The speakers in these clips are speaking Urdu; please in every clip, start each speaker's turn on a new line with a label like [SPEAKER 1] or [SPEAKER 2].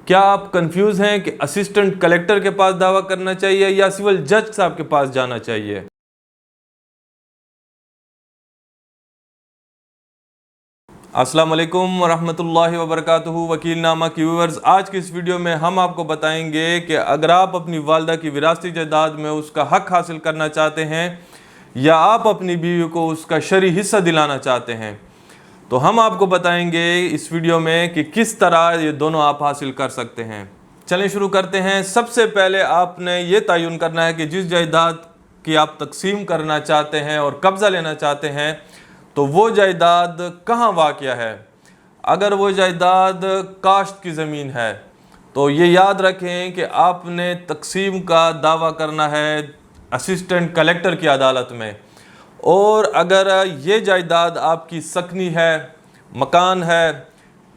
[SPEAKER 1] کیا آپ کنفیوز ہیں کہ اسسٹنٹ کلیکٹر کے پاس دعویٰ کرنا چاہیے یا سول جج صاحب کے پاس جانا چاہیے؟ السلام علیکم ورحمۃ اللہ وبرکاتہ۔ وکیل نامہ کی ویورز، آج کی اس ویڈیو میں ہم آپ کو بتائیں گے کہ اگر آپ اپنی والدہ کی وراثتی جائیداد میں اس کا حق حاصل کرنا چاہتے ہیں یا آپ اپنی بیوی کو اس کا شرعی حصہ دلانا چاہتے ہیں تو ہم آپ کو بتائیں گے اس ویڈیو میں کہ کس طرح یہ دونوں آپ حاصل کر سکتے ہیں۔ چلیں شروع کرتے ہیں۔ سب سے پہلے آپ نے یہ تعین کرنا ہے کہ جس جائیداد کی آپ تقسیم کرنا چاہتے ہیں اور قبضہ لینا چاہتے ہیں تو وہ جائیداد کہاں واقع ہے۔ اگر وہ جائیداد کاشت کی زمین ہے تو یہ یاد رکھیں کہ آپ نے تقسیم کا دعویٰ کرنا ہے اسسٹنٹ کلیکٹر کی عدالت میں، اور اگر یہ جائیداد آپ کی سکنی ہے، مکان ہے،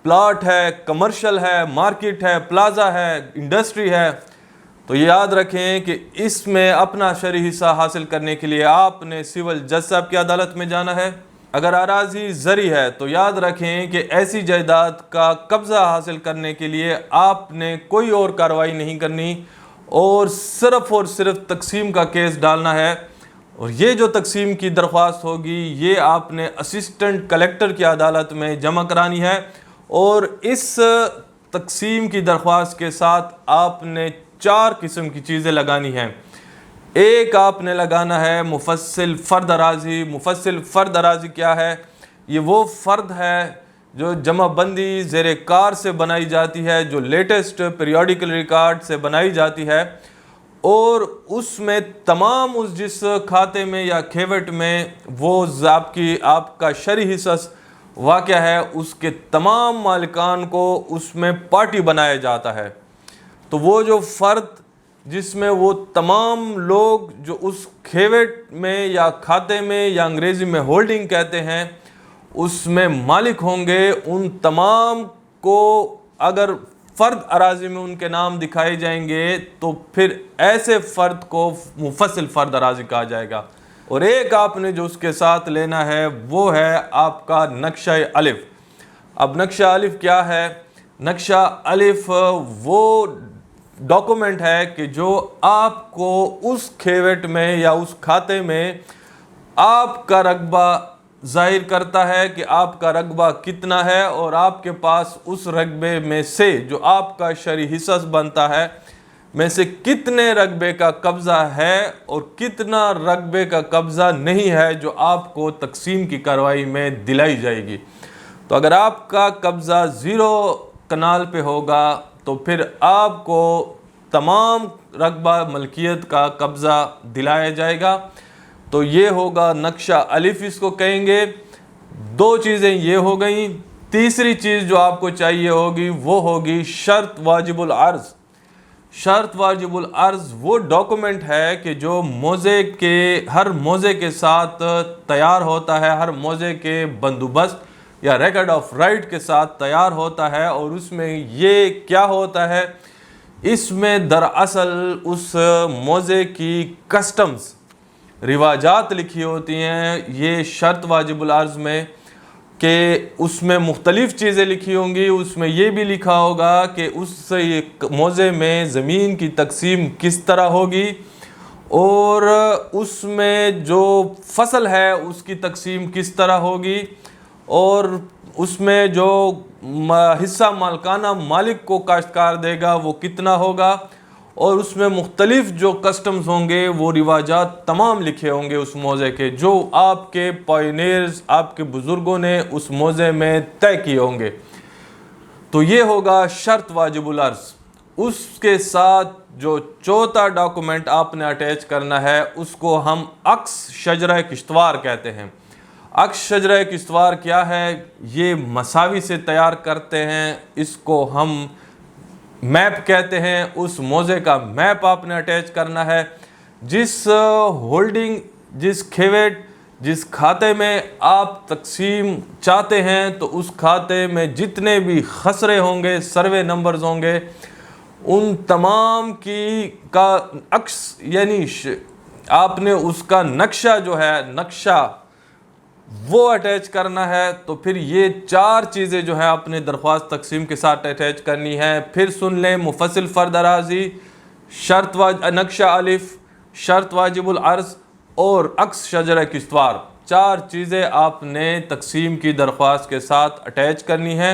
[SPEAKER 1] پلاٹ ہے، کمرشل ہے، مارکیٹ ہے، پلازا ہے، انڈسٹری ہے، تو یہ یاد رکھیں کہ اس میں اپنا شرعی حصہ حاصل کرنے کے لیے آپ نے سول جج صاحب کی عدالت میں جانا ہے۔ اگر اراضی زرعی ہے تو یاد رکھیں کہ ایسی جائیداد کا قبضہ حاصل کرنے کے لیے آپ نے کوئی اور کارروائی نہیں کرنی اور صرف تقسیم کا کیس ڈالنا ہے، اور یہ جو تقسیم کی درخواست ہوگی یہ آپ نے اسسٹنٹ کلیکٹر کی عدالت میں جمع کرانی ہے، اور اس تقسیم کی درخواست کے ساتھ آپ نے 4 قسم کی چیزیں لگانی ہیں۔ ایک آپ نے لگانا ہے مفصل فرد اراضی۔ مفصل فرد اراضی کیا ہے؟ یہ وہ فرد ہے جو جمع بندی زیر کار سے بنائی جاتی ہے، جو لیٹسٹ پیریوڈیکل ریکارڈ سے بنائی جاتی ہے، اور اس میں تمام اس جس کھاتے میں یا کھیوٹ میں وہ آپ کا شرعی حصہ واقع ہے اس کے تمام مالکان کو اس میں پارٹی بنایا جاتا ہے۔ تو وہ جو فرد جس میں وہ تمام لوگ جو اس کھیوٹ میں یا کھاتے میں یا انگریزی میں ہولڈنگ کہتے ہیں اس میں مالک ہوں گے، ان تمام کو اگر فرد اراضی میں ان کے نام دکھائے جائیں گے تو پھر ایسے فرد کو مفصل فرد اراضی کہا جائے گا۔ اور ایک آپ نے جو اس کے ساتھ لینا ہے وہ ہے آپ کا نقشہ الف۔ اب نقشہ الف کیا ہے؟ نقشہ الف وہ ڈاکومنٹ ہے کہ جو آپ کو اس کھیوٹ میں یا اس کھاتے میں آپ کا رقبہ ظاہر کرتا ہے کہ آپ کا رقبہ کتنا ہے، اور آپ کے پاس اس رقبے میں سے جو آپ کا شرعی حصہ بنتا ہے میں سے کتنے رقبے کا قبضہ ہے اور کتنا رقبے کا قبضہ نہیں ہے جو آپ کو تقسیم کی کارروائی میں دلائی جائے گی۔ تو اگر آپ کا قبضہ 0 کنال پہ ہوگا تو پھر آپ کو تمام رقبہ ملکیت کا قبضہ دلایا جائے گا۔ تو یہ ہوگا نقشہ الف، اس کو کہیں گے۔ 2 چیزیں یہ ہو گئیں۔ تیسری چیز جو آپ کو چاہیے ہوگی وہ ہوگی شرط واجب العرض۔ شرط واجب العرض وہ ڈاکومنٹ ہے کہ جو موضع کے ہر موضع کے ساتھ تیار ہوتا ہے، ہر موضع کے بندوبست یا ریکارڈ آف رائٹ کے ساتھ تیار ہوتا ہے، اور اس میں یہ کیا ہوتا ہے؟ اس میں دراصل اس موضع کی کسٹمز رواجات لکھی ہوتی ہیں یہ شرط واجب العرض میں، کہ اس میں مختلف چیزیں لکھی ہوں گی۔ اس میں یہ بھی لکھا ہوگا کہ اس موضع میں زمین کی تقسیم کس طرح ہوگی، اور اس میں جو فصل ہے اس کی تقسیم کس طرح ہوگی، اور اس میں جو حصہ مالکانہ مالک کو کاشتکار دے گا وہ کتنا ہوگا، اور اس میں مختلف جو کسٹمز ہوں گے وہ رواجات تمام لکھے ہوں گے اس موضع کے، جو آپ کے پائنیئرز آپ کے بزرگوں نے اس موضع میں طے کیے ہوں گے۔ تو یہ ہوگا شرط واجب العرض۔ اس کے ساتھ جو 4تھا ڈاکومنٹ آپ نے اٹیچ کرنا ہے اس کو ہم عکس شجرہ کشتوار کہتے ہیں۔ عکس شجرہ کشتوار کیا ہے؟ یہ مساوی سے تیار کرتے ہیں، اس کو ہم میپ کہتے ہیں۔ اس موضع کا میپ آپ نے اٹیچ کرنا ہے۔ جس ہولڈنگ، جس کھیوٹ، جس کھاتے میں آپ تقسیم چاہتے ہیں تو اس کھاتے میں جتنے بھی خسرے ہوں گے، سروے نمبرز ہوں گے، ان تمام کی کا عکس، یعنی آپ نے اس کا نقشہ جو ہے، نقشہ وہ اٹیچ کرنا ہے، تو پھر یہ 4 چیزیں جو ہیں اپنے درخواست تقسیم کے ساتھ اٹیچ کرنی ہے۔ پھر سن لیں، مفصل فرد اراضی، شرط نقشہ الف، شرط واجب العرض اور عکس شجرہ کشتوار، 4 چیزیں آپ نے تقسیم کی درخواست کے ساتھ اٹیچ کرنی ہے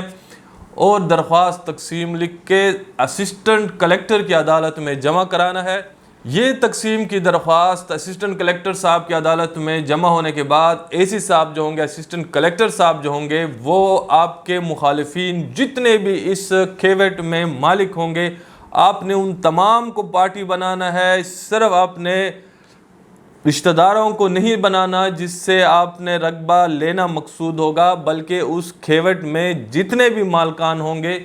[SPEAKER 1] اور درخواست تقسیم لکھ کے اسسٹنٹ کلیکٹر کی عدالت میں جمع کرانا ہے۔ یہ تقسیم کی درخواست اسسٹنٹ کلیکٹر صاحب کی عدالت میں جمع ہونے کے بعد اے سی صاحب جو ہوں گے، اسسٹنٹ کلیکٹر صاحب جو ہوں گے، وہ آپ کے مخالفین جتنے بھی اس کھیوٹ میں مالک ہوں گے، آپ نے ان تمام کو پارٹی بنانا ہے۔ صرف آپ نے رشتہ داروں کو نہیں بنانا جس سے آپ نے رقبہ لینا مقصود ہوگا، بلکہ اس کھیوٹ میں جتنے بھی مالکان ہوں گے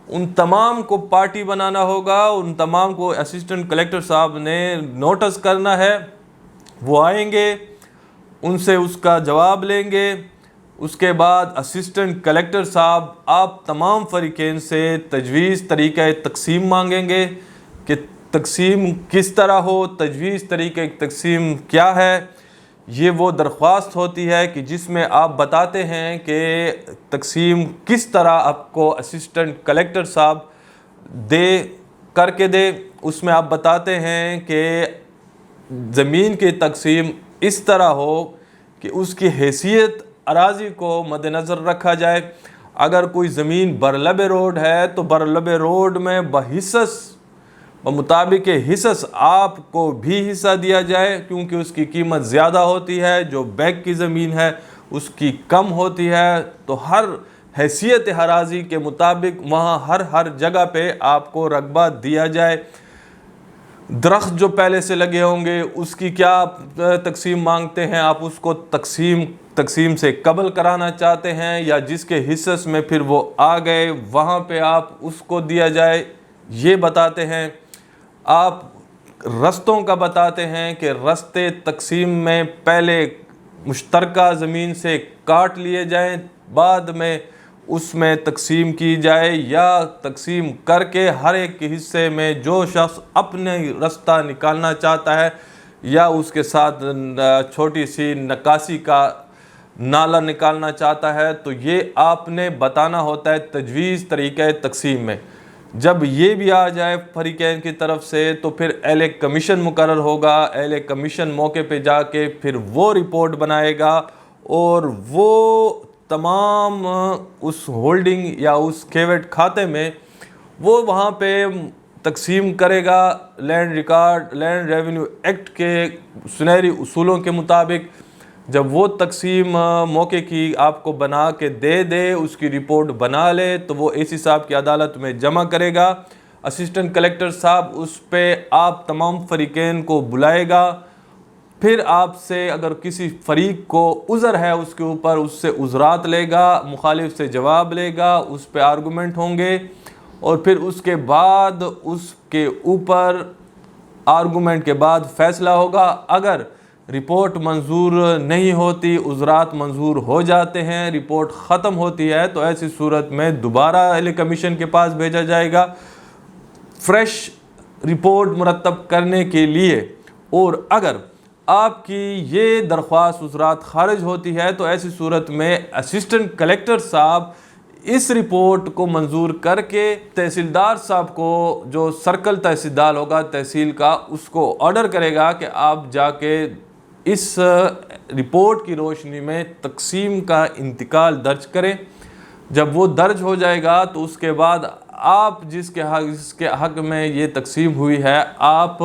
[SPEAKER 1] ان تمام کو پارٹی بنانا ہوگا۔ ان تمام کو اسسٹنٹ کلیکٹر صاحب نے نوٹس کرنا ہے، وہ آئیں گے، ان سے اس کا جواب لیں گے۔ اس کے بعد اسسٹنٹ کلیکٹر صاحب آپ تمام فریقین سے تجویز طریقہ تقسیم مانگیں گے کہ تقسیم کس طرح ہو، تجویز طریقہ تقسیم کیا ہے۔ یہ وہ درخواست ہوتی ہے کہ جس میں آپ بتاتے ہیں کہ تقسیم کس طرح آپ کو اسسٹنٹ کلیکٹر صاحب کر کے دے۔ اس میں آپ بتاتے ہیں کہ زمین کی تقسیم اس طرح ہو کہ اس کی حیثیت اراضی کو مد نظر رکھا جائے۔ اگر کوئی زمین برلب روڈ ہے تو برلب روڈ میں بحصص بمطابق حصص آپ کو بھی حصہ دیا جائے، کیونکہ اس کی قیمت زیادہ ہوتی ہے، جو بیک کی زمین ہے اس کی کم ہوتی ہے۔ تو ہر حیثیت اراضی کے مطابق وہاں ہر جگہ پہ آپ کو رقبہ دیا جائے۔ درخت جو پہلے سے لگے ہوں گے اس کی کیا تقسیم مانگتے ہیں، آپ اس کو تقسیم سے قبل کرانا چاہتے ہیں، یا جس کے حصص میں پھر وہ آ گئے وہاں پہ آپ اس کو دیا جائے، یہ بتاتے ہیں۔ آپ رستوں کا بتاتے ہیں کہ رستے تقسیم میں پہلے مشترکہ زمین سے کاٹ لیے جائیں، بعد میں اس میں تقسیم کی جائے، یا تقسیم کر کے ہر ایک حصے میں جو شخص اپنے رستہ نکالنا چاہتا ہے یا اس کے ساتھ چھوٹی سی نکاسی کا نالا نکالنا چاہتا ہے، تو یہ آپ نے بتانا ہوتا ہے تجویز طریقہ تقسیم میں۔ جب یہ بھی آ جائے فریقین کی طرف سے تو پھر اہل کمیشن مقرر ہوگا۔ اہل کمیشن موقع پہ جا کے پھر وہ رپورٹ بنائے گا اور وہ تمام اس ہولڈنگ یا اس کھیوٹ کھاتے میں وہ وہاں پہ تقسیم کرے گا لینڈ ریونیو ایکٹ کے سنہری اصولوں کے مطابق۔ جب وہ تقسیم موقع کی آپ کو بنا کے دے اس کی رپورٹ بنا لے تو وہ اے سی صاحب کی عدالت میں جمع کرے گا۔ اسسٹنٹ کلیکٹر صاحب اس پہ آپ تمام فریقین کو بلائے گا، پھر آپ سے اگر کسی فریق کو عذر ہے اس کے اوپر اس سے عذرات لے گا، مخالف سے جواب لے گا، اس پہ آرگومنٹ ہوں گے، اور پھر اس کے بعد اس کے اوپر آرگومنٹ کے بعد فیصلہ ہوگا۔ اگر رپورٹ منظور نہیں ہوتی، عذرات منظور ہو جاتے ہیں، رپورٹ ختم ہوتی ہے، تو ایسی صورت میں دوبارہ اہل کمیشن کے پاس بھیجا جائے گا فریش رپورٹ مرتب کرنے کے لیے۔ اور اگر آپ کی یہ درخواست عذرات خارج ہوتی ہے تو ایسی صورت میں اسسٹنٹ کلیکٹر صاحب اس رپورٹ کو منظور کر کے تحصیلدار صاحب کو، جو سرکل تحصیلدار ہوگا تحصیل کا، اس کو آرڈر کرے گا کہ آپ جا کے اس رپورٹ کی روشنی میں تقسیم کا انتقال درج کریں۔ جب وہ درج ہو جائے گا تو اس کے بعد آپ جس کے حق میں یہ تقسیم ہوئی ہے، آپ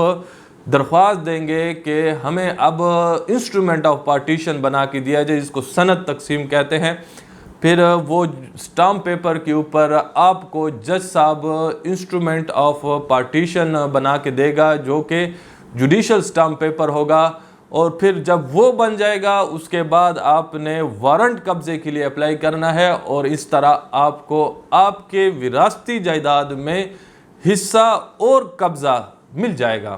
[SPEAKER 1] درخواست دیں گے کہ ہمیں اب انسٹرومنٹ آف پارٹیشن بنا کے دیا جائے، جس کو سند تقسیم کہتے ہیں۔ پھر وہ سٹامپ پیپر کے اوپر آپ کو جج صاحب انسٹرومنٹ آف پارٹیشن بنا کے دے گا، جو کہ جوڈیشل سٹامپ پیپر ہوگا۔ اور پھر جب وہ بن جائے گا اس کے بعد آپ نے وارنٹ قبضے کے لیے اپلائی کرنا ہے، اور اس طرح آپ کو آپ کے وراثتی جائیداد میں حصہ اور قبضہ مل جائے گا۔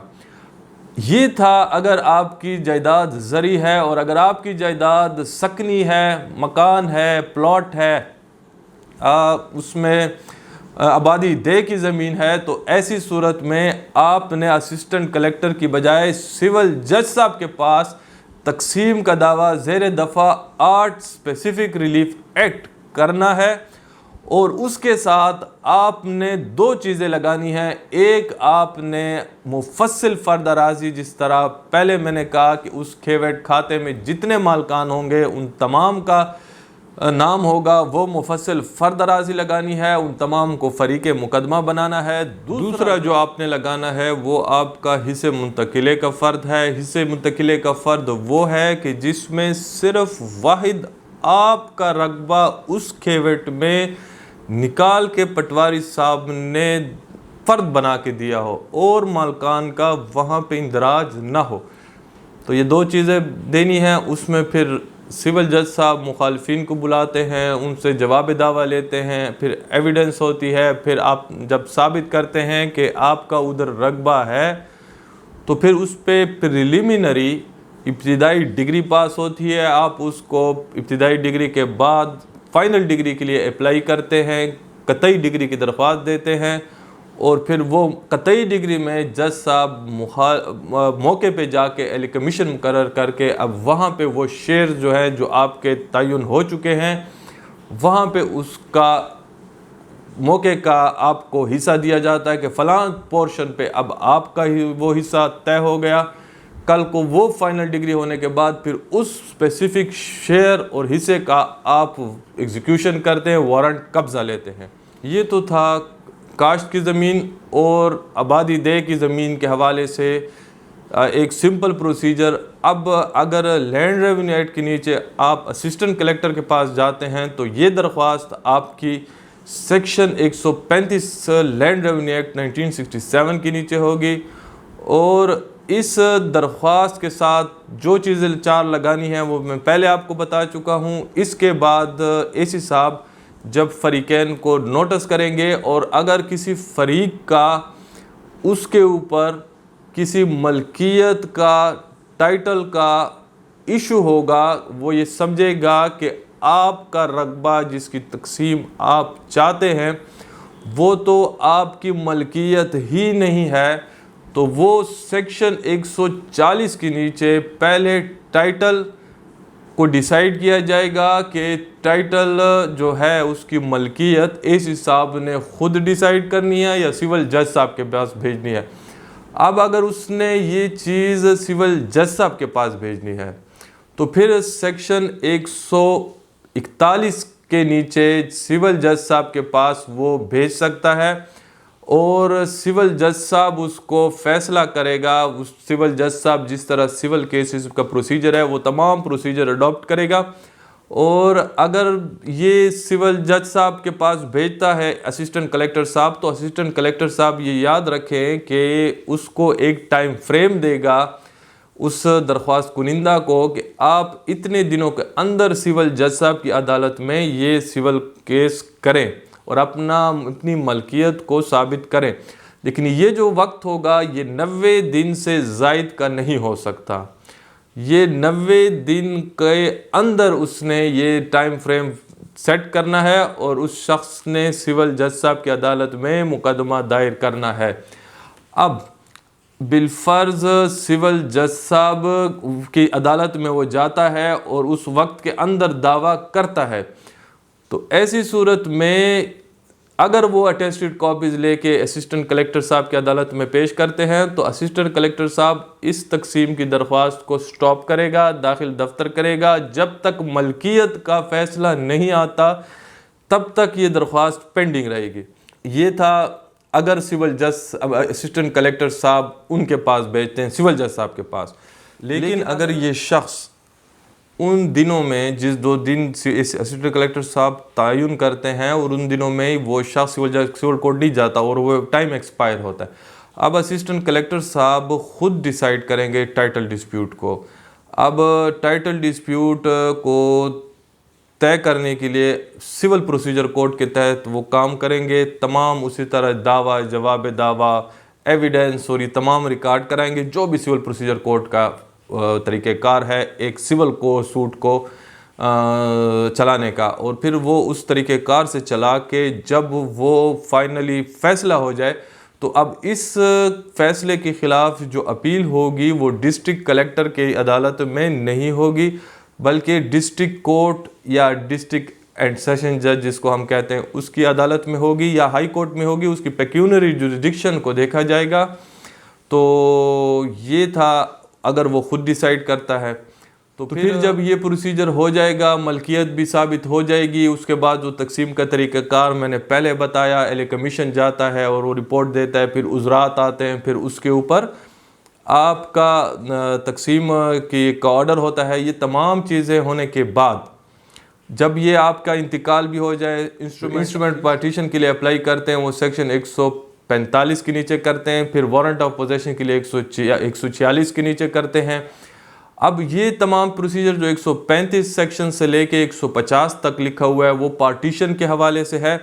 [SPEAKER 1] یہ تھا اگر آپ کی جائیداد زرعی ہے، اور اگر آپ کی جائیداد سکنی ہے، مکان ہے، پلاٹ ہے، اس میں آبادی دہ کی زمین ہے، تو ایسی صورت میں آپ نے اسسٹنٹ کلیکٹر کی بجائے سول جج صاحب کے پاس تقسیم کا دعویٰ زیر دفعہ 8 اسپیسیفک ریلیف ایکٹ کرنا ہے، اور اس کے ساتھ آپ نے 2 چیزیں لگانی ہیں۔ ایک، آپ نے مفصل فرد اراضی، جس طرح پہلے میں نے کہا کہ اس کھیویٹ کھاتے میں جتنے مالکان ہوں گے ان تمام کا نام ہوگا، وہ مفصل فرد اراضی لگانی ہے، ان تمام کو فریق مقدمہ بنانا ہے۔ دوسرا جو آپ نے لگانا ہے وہ آپ کا حصے منتقلے کا فرد ہے۔ حصے منتقلے کا فرد وہ ہے کہ جس میں صرف واحد آپ کا رقبہ اس کھیویٹ میں نکال کے پٹواری صاحب نے فرد بنا کے دیا ہو اور مالکان کا وہاں پہ اندراج نہ ہو۔ تو یہ 2 چیزیں دینی ہیں۔ اس میں پھر سول جج صاحب مخالفین کو بلاتے ہیں، ان سے جواب دعویٰ لیتے ہیں، پھر ایویڈنس ہوتی ہے، پھر آپ جب ثابت کرتے ہیں کہ آپ کا ادھر رقبہ ہے تو پھر اس پہ پریلیمنری ابتدائی ڈگری پاس ہوتی ہے۔ آپ اس کو ابتدائی ڈگری کے بعد فائنل ڈگری کے لیے اپلائی کرتے ہیں، قطعی ڈگری کی درخواست دیتے ہیں، اور پھر وہ قطعی ڈگری میں جج صاحب موقع پہ جا کے اہل کمیشن مقرر کر کے اب وہاں پہ وہ شیئر جو ہیں جو آپ کے تعین ہو چکے ہیں، وہاں پہ اس کا موقع کا آپ کو حصہ دیا جاتا ہے کہ فلاں پورشن پہ اب آپ کا ہی وہ حصہ طے ہو گیا۔ کل کو وہ فائنل ڈگری ہونے کے بعد پھر اس اسپیسیفک شیئر اور حصے کا آپ ایگزیکیوشن کرتے ہیں، وارنٹ قبضہ لیتے ہیں۔ یہ تو تھا کاشت کی زمین اور آبادی دہ کی زمین کے حوالے سے ایک سمپل پروسیجر۔ اب اگر لینڈ ریونیو ایکٹ کے نیچے آپ اسسٹنٹ کلیکٹر کے پاس جاتے ہیں تو یہ درخواست آپ کی سیکشن 135 لینڈ ریونیو ایکٹ 1967 کے نیچے ہوگی، اور اس درخواست کے ساتھ جو چیزیں 4 لگانی ہیں وہ میں پہلے آپ کو بتا چکا ہوں۔ اس کے بعد اے سی صاحب جب فریقین کو نوٹس کریں گے، اور اگر کسی فریق کا اس کے اوپر کسی ملکیت کا ٹائٹل کا ایشو ہوگا، وہ یہ سمجھے گا کہ آپ کا رقبہ جس کی تقسیم آپ چاہتے ہیں وہ تو آپ کی ملکیت ہی نہیں ہے، تو وہ سیکشن 140 کے نیچے پہلے ٹائٹل کو ڈیسائیڈ کیا جائے گا کہ ٹائٹل جو ہے اس کی ملکیت اے سی صاحب نے خود ڈیسائیڈ کرنی ہے یا سول جج صاحب کے پاس بھیجنی ہے۔ اب اگر اس نے یہ چیز سول جج صاحب کے پاس بھیجنی ہے تو پھر سیکشن 141 کے نیچے سول جج صاحب کے پاس وہ بھیج سکتا ہے، اور سول جج صاحب اس کو فیصلہ کرے گا۔ سول جج صاحب جس طرح سول کیسز کا پروسیجر ہے وہ تمام پروسیجر اڈاپٹ کرے گا، اور اگر یہ سول جج صاحب کے پاس بھیجتا ہے اسسٹنٹ کلیکٹر صاحب، تو اسسٹنٹ کلیکٹر صاحب یہ یاد رکھیں کہ اس کو ایک ٹائم فریم دے گا اس درخواست کنندہ کو کہ آپ اتنے دنوں کے اندر سول جج صاحب کی عدالت میں یہ سول کیس کریں اور اپنی ملکیت کو ثابت کریں، لیکن یہ جو وقت ہوگا یہ 90 دن سے زائد کا نہیں ہو سکتا۔ یہ 90 دن کے اندر اس نے یہ ٹائم فریم سیٹ کرنا ہے اور اس شخص نے سول جج صاحب کی عدالت میں مقدمہ دائر کرنا ہے۔ اب بالفرض سول جج صاحب کی عدالت میں وہ جاتا ہے اور اس وقت کے اندر دعویٰ کرتا ہے، تو ایسی صورت میں اگر وہ اٹیسٹڈ کاپیز لے کے اسسٹنٹ کلیکٹر صاحب کی عدالت میں پیش کرتے ہیں تو اسسٹنٹ کلیکٹر صاحب اس تقسیم کی درخواست کو سٹاپ کرے گا، داخل دفتر کرے گا۔ جب تک ملکیت کا فیصلہ نہیں آتا تب تک یہ درخواست پینڈنگ رہے گی۔ یہ تھا اگر سول جج اسسٹنٹ کلیکٹر صاحب ان کے پاس بھیجتے ہیں، سول جج صاحب کے پاس۔ لیکن اگر یہ شخص ان دنوں میں جس 2 دن اسسٹنٹ کلیکٹر صاحب تعین کرتے ہیں اور ان دنوں میں وہ شخص سول کورٹ نہیں جاتا اور وہ ٹائم ایکسپائر ہوتا ہے، اب اسسٹنٹ کلیکٹر صاحب خود ڈیسائیڈ کریں گے ٹائٹل ڈسپیوٹ کو۔ اب ٹائٹل ڈسپیوٹ کو طے کرنے کے لیے سول پروسیجر کوڈ کے تحت وہ کام کریں گے، تمام اسی طرح دعویٰ، جواب دعویٰ، ایویڈنس اور یہ تمام ریکارڈ کرائیں گے جو بھی سول پروسیجر کوڈ کا طریقہ کار ہے ایک سول کو سوٹ کو چلانے کا، اور پھر وہ اس طریقہ کار سے چلا کے جب وہ فائنلی فیصلہ ہو جائے تو اب اس فیصلے کے خلاف جو اپیل ہوگی وہ ڈسٹرکٹ کلیکٹر کی عدالت میں نہیں ہوگی، بلکہ ڈسٹرکٹ کورٹ یا ڈسٹرکٹ اینڈ سیشن جج جس کو ہم کہتے ہیں اس کی عدالت میں ہوگی یا ہائی کورٹ میں ہوگی. اس کی پیکیونری جوریسڈکشن کو دیکھا جائے گا. تو یہ تھا اگر وہ خود ڈیسائیڈ کرتا ہے. تو پھر جب یہ پروسیجر ہو جائے گا، ملکیت بھی ثابت ہو جائے گی، اس کے بعد جو تقسیم کا طریقہ کار میں نے پہلے بتایا، اہل کمیشن جاتا ہے اور وہ رپورٹ دیتا ہے، پھر عذرات آتے ہیں، پھر اس کے اوپر آپ کا تقسیم کی ایک آرڈر ہوتا ہے. یہ تمام چیزیں ہونے کے بعد جب یہ آپ کا انتقال بھی ہو جائے، انسٹرومنٹ پارٹیشن کے لیے اپلائی کرتے ہیں، وہ سیکشن 145 کے نیچے کرتے ہیں، پھر وارنٹ آف پوزیشن کے لیے 146 کے نیچے کرتے ہیں. اب یہ تمام پروسیجر جو 135 سیکشن سے لے کے 150 تک لکھا ہوا ہے وہ پارٹیشن کے حوالے سے ہے.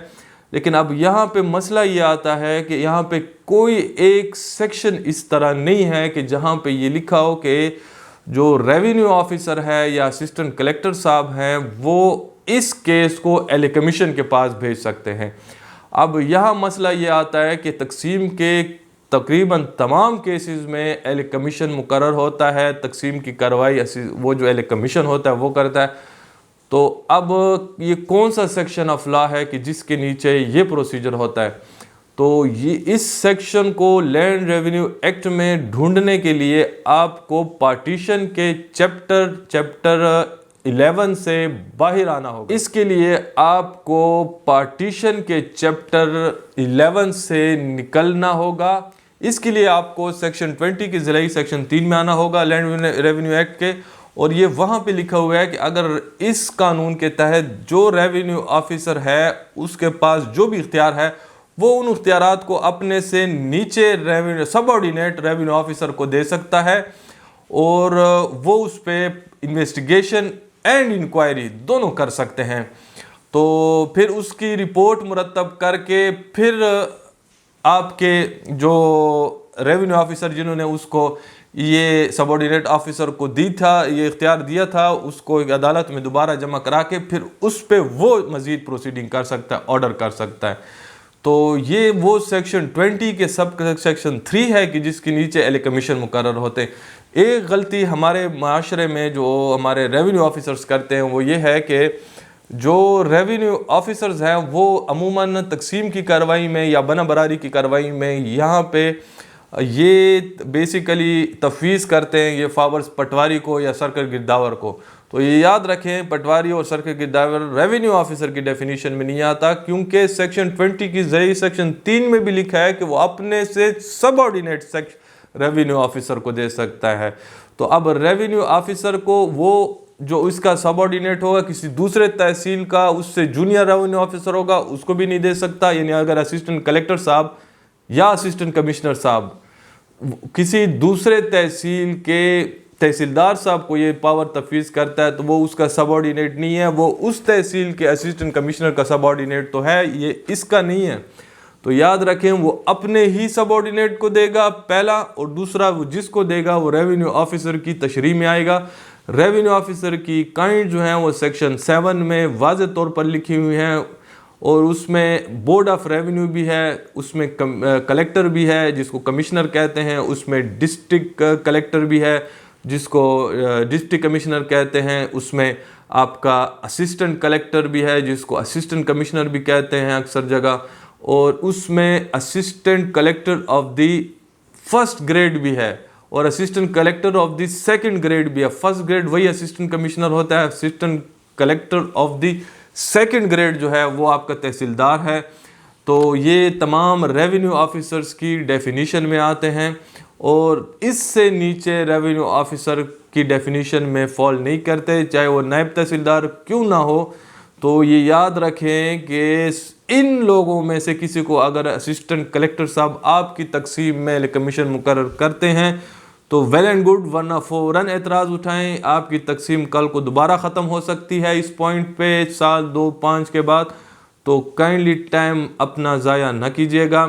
[SPEAKER 1] لیکن اب یہاں پہ مسئلہ یہ آتا ہے کہ یہاں پہ کوئی ایک سیکشن اس طرح نہیں ہے کہ جہاں پہ یہ لکھا ہو کہ جو ریونیو آفیسر ہے یا اسسٹنٹ کلیکٹر صاحب ہیں وہ اس کیس کو اہل کمیشن کے پاس بھیج سکتے ہیں. اب یہاں مسئلہ یہ آتا ہے کہ تقسیم کے تقریباً تمام کیسز میں اہل کمیشن مقرر ہوتا ہے، تقسیم کی کارروائی وہ جو اہل کمیشن ہوتا ہے وہ کرتا ہے. تو اب یہ کون سا سیکشن آف لا ہے کہ جس کے نیچے یہ پروسیجر ہوتا ہے؟ تو یہ اس سیکشن کو لینڈ ریونیو ایکٹ میں ڈھونڈنے کے لیے آپ کو پارٹیشن کے چیپٹر 11 سے باہر آنا ہوگا. اس کے لیے آپ کو پارٹیشن کے چیپٹر 11 سے نکلنا ہوگا. اس کے لیے آپ کو سیکشن 20 کی ضلعی سیکشن 3 میں آنا ہوگا لینڈ ریونیو ایکٹ کے. اور یہ وہاں پہ لکھا ہوا ہے کہ اگر اس قانون کے تحت جو ریونیو آفیسر ہے اس کے پاس جو بھی اختیار ہے وہ ان اختیارات کو اپنے سے نیچے سب آرڈینیٹ ریونیو آفیسر کو دے سکتا ہے اور وہ اس پہ انویسٹیگیشن اینڈ انکوائری دونوں کر سکتے ہیں. تو پھر اس کی رپورٹ مرتب کر کے پھر آپ کے جو ریونیو آفیسر جنہوں نے اس کو یہ سب آرڈینیٹ آفیسر کو دی تھا، یہ اختیار دیا تھا، اس کو ایک عدالت میں دوبارہ جمع کرا کے پھر اس پہ وہ مزید پروسیڈنگ کر سکتا ہے، آرڈر کر سکتا ہے. تو یہ وہ سیکشن 20 کے سب سیکشن 3 ہے کہ جس کے نیچے اہل کمیشن مقرر ہوتے ہیں. ایک غلطی ہمارے معاشرے میں جو ہمارے ریونیو آفیسرز کرتے ہیں وہ یہ ہے کہ جو ریونیو آفیسرز ہیں وہ عموماً تقسیم کی کارروائی میں یا بنا براری کی کارروائی میں یہاں پہ یہ بیسیکلی تفویض کرتے ہیں یہ فاورز پٹواری کو یا سرکل گرداور کو. تو یہ یاد رکھیں پٹواری اور سرکل گرداور ریونیو آفیسر کی ڈیفینیشن میں نہیں آتا، کیونکہ سیکشن 20 کی ذریعے سیکشن 3 میں بھی لکھا ہے کہ وہ اپنے سے سب آرڈینیٹ ریونیو آفیسر کو دے سکتا ہے. تو اب ریونیو آفیسر کو وہ جو اس کا سب آرڈینیٹ ہوگا کسی دوسرے تحصیل کا اس سے جونیئر ریونیو آفیسر ہوگا اس کو بھی نہیں دے سکتا. یعنی اگر اسسٹنٹ کلیکٹر صاحب یا اسسٹنٹ کمشنر صاحب کسی دوسرے تحصیل کے تحصیلدار صاحب کو یہ پاور تفویض کرتا ہے تو وہ اس کا سب آرڈینیٹ نہیں ہے، وہ اس تحصیل کے اسسٹنٹ کمشنر کا سب آرڈینیٹ تو ہے، یہ اس کا نہیں ہے. تو یاد رکھیں وہ اپنے ہی سب آرڈینیٹ کو دے گا پہلا، اور دوسرا وہ جس کو دے گا وہ ریونیو آفیسر کی تشریح میں آئے گا. ریونیو آفیسر کی کائنڈ جو ہیں وہ سیکشن 7 میں واضح طور پر لکھی ہوئی ہیں، اور اس میں بورڈ آف ریونیو بھی ہے، اس میں کلیکٹر بھی ہے جس کو کمشنر کہتے ہیں، اس میں ڈسٹرکٹ کلیکٹر بھی ہے جس کو ڈسٹرکٹ کمشنر کہتے ہیں، اس میں آپ کا اسسٹنٹ کلیکٹر بھی ہے جس کو اسسٹنٹ کمشنر بھی کہتے ہیں اکثر جگہ، اور اس میں assistant collector of the first grade بھی ہے اور assistant collector of the second grade بھی ہے. فرسٹ گریڈ وہی اسسٹنٹ کمشنر ہوتا ہے، assistant collector of the second grade جو ہے وہ آپ کا تحصیلدار ہے. تو یہ تمام ریونیو آفیسرز کی ڈیفینیشن میں آتے ہیں اور اس سے نیچے ریونیو آفیسر کی ڈیفینیشن میں فال نہیں کرتے، چاہے وہ نائب تحصیلدار کیوں نہ ہو. تو یہ یاد رکھیں کہ ان لوگوں میں سے کسی کو اگر اسسٹنٹ کلیکٹر صاحب آپ کی تقسیم میں کمیشن مقرر کرتے ہیں تو ویل اینڈ گڈ، ورنہ فوراً اعتراض اٹھائیں. آپ کی تقسیم کل کو دوبارہ ختم ہو سکتی ہے اس پوائنٹ پہ 1 2 5 کے بعد. تو کائنڈلی ٹائم اپنا ضائع نہ کیجیے گا.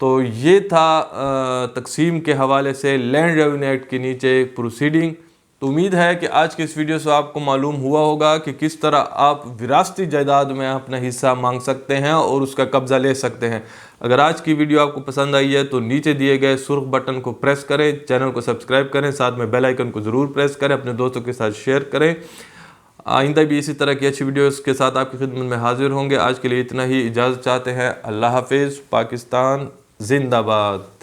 [SPEAKER 1] تو یہ تھا تقسیم کے حوالے سے لینڈ ریونیو ایکٹ کے نیچے پروسیڈنگ. تو امید ہے کہ آج کے اس ویڈیو سے آپ کو معلوم ہوا ہوگا کہ کس طرح آپ وراثتی جائیداد میں اپنا حصہ مانگ سکتے ہیں اور اس کا قبضہ لے سکتے ہیں۔ اگر آج کی ویڈیو آپ کو پسند آئی ہے تو نیچے دیے گئے سرخ بٹن کو پریس کریں، چینل کو سبسکرائب کریں، ساتھ میں بیل آئیکن کو ضرور پریس کریں، اپنے دوستوں کے ساتھ شیئر کریں۔ آئندہ بھی اسی طرح کی اچھی ویڈیوز کے ساتھ آپ کی خدمت میں حاضر ہوں گے۔ آج کے لیے اتنا ہی، اجازت چاہتے ہیں۔ اللہ حافظ۔ پاکستان زندہ باد۔